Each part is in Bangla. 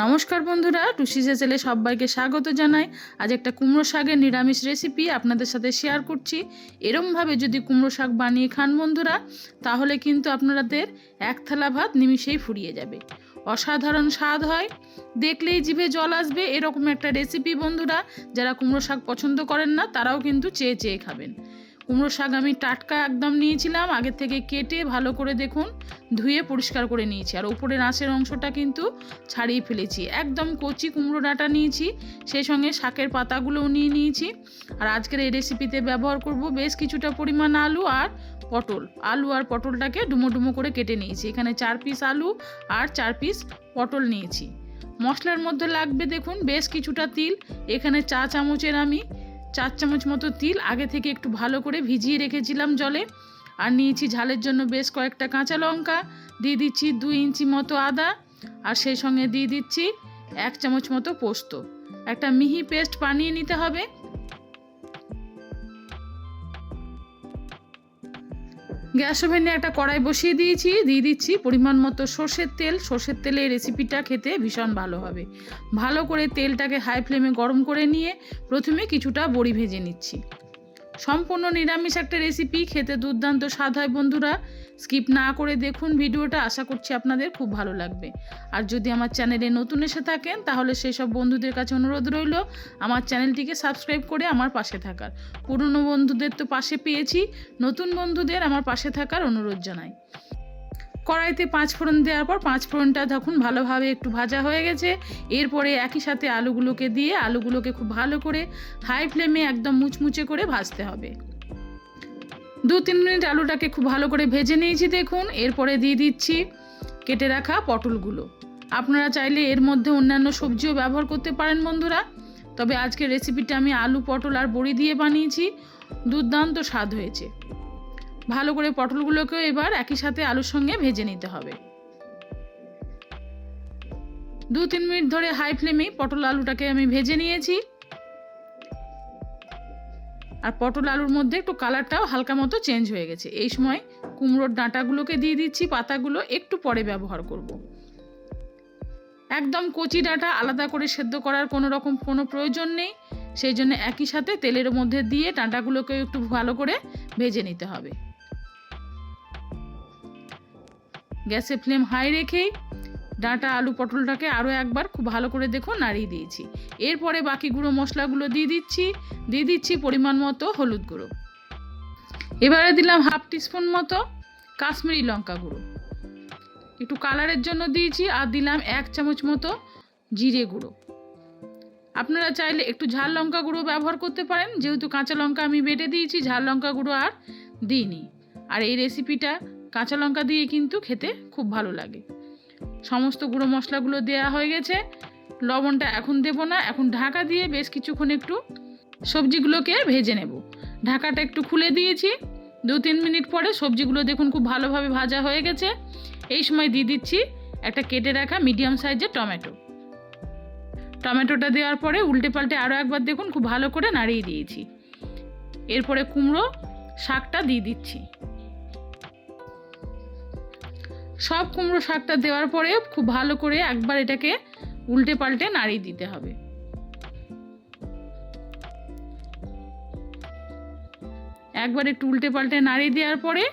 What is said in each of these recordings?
নমস্কার বন্ধুরা, টুসি চ্যানেলে সবাইকে স্বাগত জানাই। আজ একটা কুমড়ো শাকের নিরামিষ রেসিপি আপনাদের সাথে শেয়ার করছি। এরমভাবে যদি কুমড়ো শাক বানিয়ে খান বন্ধুরা, তাহলে কিন্তু আপনাদের এক থালা ভাত নিমিষেই ফুরিয়ে যাবে। অসাধারণ স্বাদ হয়, দেখলেই জিভে জল আসবে। এরকম একটা রেসিপি বন্ধুরা, যারা কুমড়ো শাক পছন্দ করেন না তারাও কিন্তু চেয়ে চেয়ে খাবেন। কুমড়ো শাক আমি টাটকা একদম নিয়েছিলাম, আগে থেকে কেটে ভালো করে দেখুন ধুয়ে পরিষ্কার করে নিয়েছি। আর উপরের আঁশের অংশটা কিন্তু ছাড়িয়ে ফেলেছি। একদম কচি কুমড়ো ডাঁটা নিয়েছি, সেই সঙ্গে শাকের পাতাগুলোও নিয়ে নিয়েছি। আর আজকের এই রেসিপিতে ব্যবহার করব বেশ কিছুটা পরিমাণ আলু আর পটল। আলু আর পটলটাকে ডুমো ডুমো করে কেটে নিয়েছি। এখানে 4 পিস আলু আর 4 পিস পটল নিয়েছি। মশলার মধ্যে লাগবে দেখুন বেশ কিছুটা তিল। এখানে চা চামচের আমি 4 চামচ মতো তিল আগে থেকে একটু ভালো করে ভিজিয়ে রেখেছিলাম জলে। আর নিয়েছি ঝালের জন্য বেশ কয়েকটা কাঁচা লঙ্কা, দিয়ে দিচ্ছি 2 ইঞ্চি মতো আদা, আর সেই সঙ্গে দিয়ে দিচ্ছি 1 চামচ মতো পোস্ত। একটা মিহি পেস্ট বানিয়ে নিতে হবে। গ্যাস ওভেনে একটা কড়াই বসিয়ে দিয়েছি, দিয়ে দিচ্ছি পরিমাণ মতো সর্ষের তেল। সর্ষের তেলে এই রেসিপিটা খেতে ভীষণ ভালো হবে। ভালো করে তেলটাকে হাই ফ্লেমে গরম করে নিয়ে প্রথমে কিছুটা বড়ি ভেজে নিচ্ছি। সম্পূর্ণ নিরামিষ একটা রেসিপি, খেতে দুর্দান্ত স্বাদ হয় বন্ধুরা। স্কিপ না করে দেখুন ভিডিওটা, আশা করছি আপনাদের খুব ভালো লাগবে। আর যদি আমার চ্যানেলে নতুন এসে থাকেন তাহলে সেই সব বন্ধুদের কাছে অনুরোধ রইল আমার চ্যানেলটিকে সাবস্ক্রাইব করে আমার পাশে থাকার। পুরনো বন্ধুদের তো পাশে পেয়েছি, নতুন বন্ধুদের আমার পাশে থাকার অনুরোধ জানাই। কড়াইতে 5 ফোড়ন দেওয়ার পর 5 ফোড়নটা তখন ভালোভাবে একটু ভাজা হয়ে গেছে। এরপরে একই সাথে আলুগুলোকে দিয়ে আলুগুলোকে খুব ভালো করে হাই ফ্লেমে একদম মুচমুচে করে ভাজতে হবে। 2-3 মিনিট আলুটাকে খুব ভালো করে ভেজে নিয়েছি দেখুন। এরপরে দিয়ে দিচ্ছি কেটে রাখা পটলগুলো। আপনারা চাইলে এর মধ্যে অন্যান্য সবজিও ব্যবহার করতে পারেন বন্ধুরা, তবে আজকের রেসিপিটা আমি আলু পটল আর বড়ি দিয়ে বানিয়েছি, দুর্দান্ত স্বাদ হয়েছে। ভালো করে পটলগুলোকে এবার একই সাথে আলুর সঙ্গে ভেজে নিতে হবে। 2-3 মিনিট ধরে হাই ফ্লেমে পটল আলুটাকে আমি ভেজে নিয়েছি। আর পটল আলুর মধ্যে একটু কালারটাও হালকা মতো চেঞ্জ হয়ে গেছে। এই সময় কুমড়োর ডাঁটাগুলোকে দিয়ে দিচ্ছি, পাতাগুলো একটু পরে ব্যবহার করব। একদম কচি ডাঁটা আলাদা করে সেদ্ধ করার কোনো প্রয়োজন নেই, সেই জন্য একই সাথে তেলের মধ্যে দিয়ে ডাঁটাগুলোকে একটু ভালো করে ভেজে নিতে হবে। গ্যাসে ফ্লেম হাই রেখেই ডাঁটা আলু পটলটাকে আরও একবার খুব ভালো করে দেখো নাড়িয়ে দিয়েছি। এরপরে বাকি গুঁড়ো মশলাগুলো দিয়ে দিচ্ছি পরিমাণ মতো হলুদ গুঁড়ো। এবারে দিলাম 1/2 টিস্পুন মতো কাশ্মীরি লঙ্কা গুঁড়ো, একটু কালারের জন্য দিয়েছি। আর দিলাম 1 চামচ মতো জিরে গুঁড়ো। আপনারা চাইলে একটু ঝাল লঙ্কা গুঁড়ো ব্যবহার করতে পারেন, যেহেতু কাঁচা লঙ্কা আমি বেটে দিয়েছি, ঝাল লঙ্কা গুঁড়ো আর দিইনি। আর এই রেসিপিটা কাঁচা লঙ্কা দিয়ে কিন্তু খেতে খুব ভালো লাগে। সমস্ত গুঁড়ো মশলাগুলো দেওয়া হয়ে গেছে। লবণটা এখন দেব না, এখন ঢাকা দিয়ে বেশ কিছুক্ষণ একটু সবজিগুলোকে ভেজে নেব। ঢাকাটা একটু খুলে দিয়েছি। 2-3 মিনিট পরে সবজিগুলো দেখুন খুব ভালোভাবে ভাজা হয়ে গেছে। এই সময় দিয়ে দিচ্ছি একটা কেটে রাখা মিডিয়াম সাইজের টমেটো। টমেটোটা দেওয়ার পরে উল্টে পাল্টে আরও একবার দেখুন খুব ভালো করে নাড়িয়ে দিয়েছি। এরপরে কুমড়ো শাকটা দিয়ে দিচ্ছি। সব কুমড়ো শাকটা দেওয়ার পরে খুব ভালো করে একবার এটাকে উল্টে পাল্টে নাড়িয়ে দিতে হবে। একবার একটু উল্টে পাল্টে নাড়িয়ে দেওয়ার পরে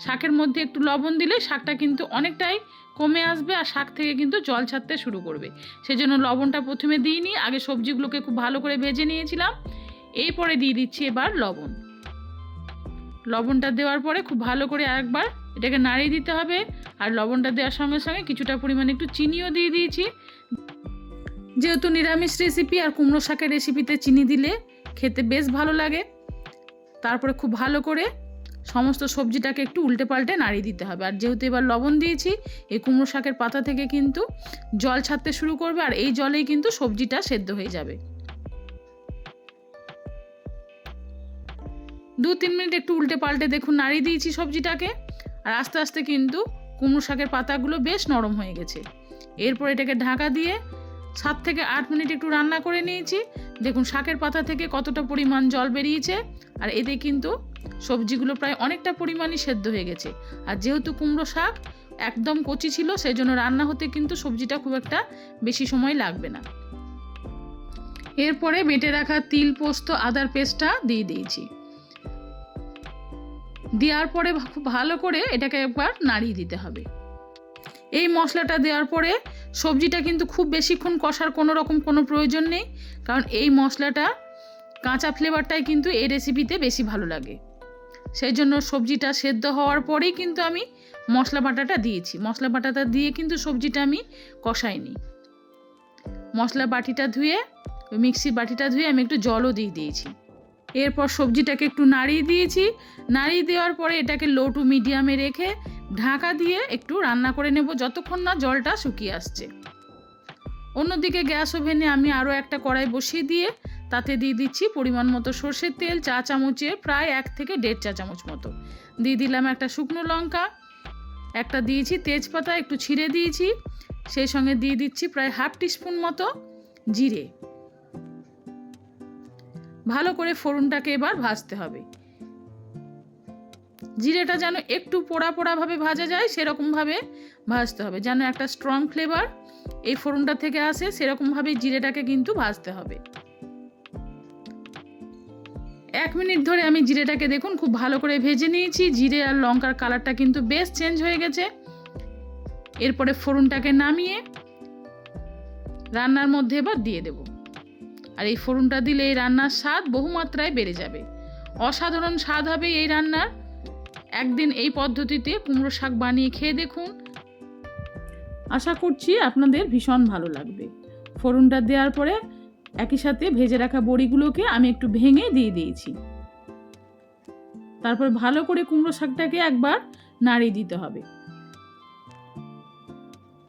শাকের মধ্যে একটু লবণ দিলে শাকটা কিন্তু অনেকটাই কমে আসবে আর শাক থেকে কিন্তু জল ছাড়তে শুরু করবে। সেজন্য লবণটা প্রথমে দিইনি, আগে সবজিগুলোকে খুব ভালো করে ভেজে নিয়েছিলাম। এরপরে দিয়ে দিচ্ছি এবার লবণ। লবণটা দেওয়ার পরে খুব ভালো করে আরেকবার এটাকে নাড়িয়ে দিতে হবে। আর লবণটা দেওয়ার সঙ্গে সঙ্গে কিছুটা পরিমাণে একটু চিনিও দিয়ে দিয়েছি, যেহেতু নিরামিষ রেসিপি আর কুমড়ো শাকের রেসিপিতে চিনি দিলে খেতে বেশ ভালো লাগে। তারপরে খুব ভালো করে সমস্ত সবজিটাকে একটু উল্টে পাল্টে নাড়িয়ে দিতে হবে। আর যেহেতু এবার লবণ দিয়েছি, এই কুমড়ো শাকের পাতা থেকে কিন্তু জল ছাড়তে শুরু করবে, আর এই জলেই কিন্তু সবজিটা সেদ্ধ হয়ে যাবে। 2-3 মিনিট একটু উল্টে পাল্টে দেখুন নাড়িয়ে দিয়েছি সবজিটাকে। আর আস্তে আস্তে কিন্তু কুমড়ো শাকের পাতাগুলো বেশ নরম হয়ে গেছে। এরপর এটাকে ঢাকা দিয়ে 7 থেকে 8 মিনিট একটু রান্না করে নিয়েছি। দেখুন শাকের পাতা থেকে কতটা পরিমাণ জল বেরিয়েছে, আর এতে কিন্তু সবজিগুলো প্রায় অনেকটা পরিমাণই সেদ্ধ হয়ে গেছে। আর যেহেতু কুমড়ো শাক একদম কচি ছিল, সেই জন্য রান্না হতে কিন্তু সবজিটা খুব একটা বেশি সময় লাগবে না। এরপরে বেটে রাখা তিল, পোস্ত, আদার পেস্টটা দিয়ে দিয়েছি। দেওয়ার পরে খুব ভালো করে এটাকে একবার নাড়িয়ে দিতে হবে। এই মশলাটা দেওয়ার পরে সবজিটা কিন্তু খুব বেশিক্ষণ কষার কোনো প্রয়োজন নেই, কারণ এই মশলাটা কাঁচা ফ্লেভারটাই কিন্তু এই রেসিপিতে বেশি ভালো লাগে। সেই জন্য সবজিটা সেদ্ধ হওয়ার পরেই কিন্তু আমি মশলা বাটাটা দিয়েছি। মশলা বাটাটা দিয়ে কিন্তু সবজিটা আমি কষাইনি। মশলা বাটিটা ধুয়ে, মিক্সির বাটিটা ধুয়ে আমি একটু জলও দিয়ে দিয়েছি। এরপর সবজিটাকে একটু নাড়িয়ে দিয়েছি। নাড়িয়ে দেওয়ার পরে এটাকে লো টু মিডিয়ামে রেখে ঢাকা দিয়ে একটু রান্না করে নেব যতক্ষণ না জলটা শুকিয়ে আসছে। অন্যদিকে গ্যাস ওভেনে আমি আরও একটা কড়াই বসিয়ে দিয়ে তাতে দিয়ে দিচ্ছি পরিমাণ মতো সর্ষের তেল, চা চামচের প্রায় 1 থেকে 1.5 চা চামচ মতো। দিয়ে দিলাম একটা শুকনো লঙ্কা, একটা দিয়েছি তেজপাতা একটু ছিঁড়ে দিয়েছি, সেই সঙ্গে দিয়ে দিচ্ছি প্রায় 1/2 টিস্পুন মতো জিরে। ভালো করে ফোড়নটাকে এবার ভাজতে হবে। জিরেটা যেন একটু পোড়া পোড়াভাবে ভাজা যায় সেরকমভাবে ভাজতে হবে, যেন একটা স্ট্রং ফ্লেভার এই ফোড়নটা থেকে আসে, সেরকমভাবে জিরেটাকে কিন্তু ভাজতে হবে। 1 মিনিট ধরে আমি জিরেটাকে দেখুন খুব ভালো করে ভেজে নিয়েছি। জিরে আর লঙ্কার কালারটা কিন্তু বেশ চেঞ্জ হয়ে গেছে। এরপরে ফোড়নটাকে নামিয়ে রান্নার মধ্যে এবার দিয়ে দেব। আর এই ফোড়নটা দিলে এই রান্নার স্বাদ বহুমাত্রায় বেড়ে যাবে। অসাধারণ স্বাদ হবে এই রান্নার। একদিন এই পদ্ধতিতে কুমড়ো শাক বানিয়ে খেয়ে দেখুন, আশা করছি আপনাদের ভীষণ ভালো লাগবে। ফোড়নটা দেওয়ার পরে একই সাথে ভেজে রাখা বড়িগুলোকে আমি একটু ভেঙে দিয়ে দিয়েছি। তারপর ভালো করে কুমড়ো শাকটাকে একবার নাড়িয়ে দিতে হবে।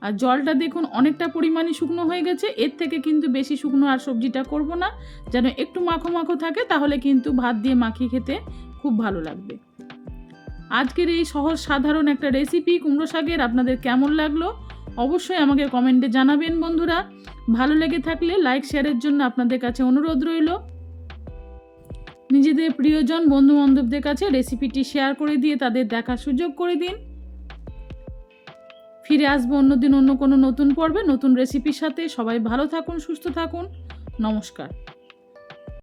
আর জলটা দেখুন অনেকটা পরিমাণে শুকনো হয়ে গেছে। এর থেকে কিন্তু বেশি শুকনো আর সবজিটা করব না, যেন একটু মাখো মাখো থাকে, তাহলে কিন্তু ভাত দিয়ে মাখিয়ে খেতে খুব ভালো লাগবে। আজকের এই সহজ সাধারণ একটা রেসিপি কুমড়ো শাকের আপনাদের কেমন লাগলো অবশ্যই আমাকে কমেন্টে জানাবেন বন্ধুরা। ভালো লেগে থাকলে লাইক শেয়ারের জন্য আপনাদের কাছে অনুরোধ রইল। নিজেদের প্রিয়জন বন্ধু বান্ধবদের কাছে রেসিপিটি শেয়ার করে দিয়ে তাদের দেখার সুযোগ করে দিন। ফিরে আসবো অন্যদিন অন্য কোনো নতুন পর্বে নতুন রেসিপির সাথে। সবাই ভালো থাকুন, সুস্থ থাকুন। নমস্কার।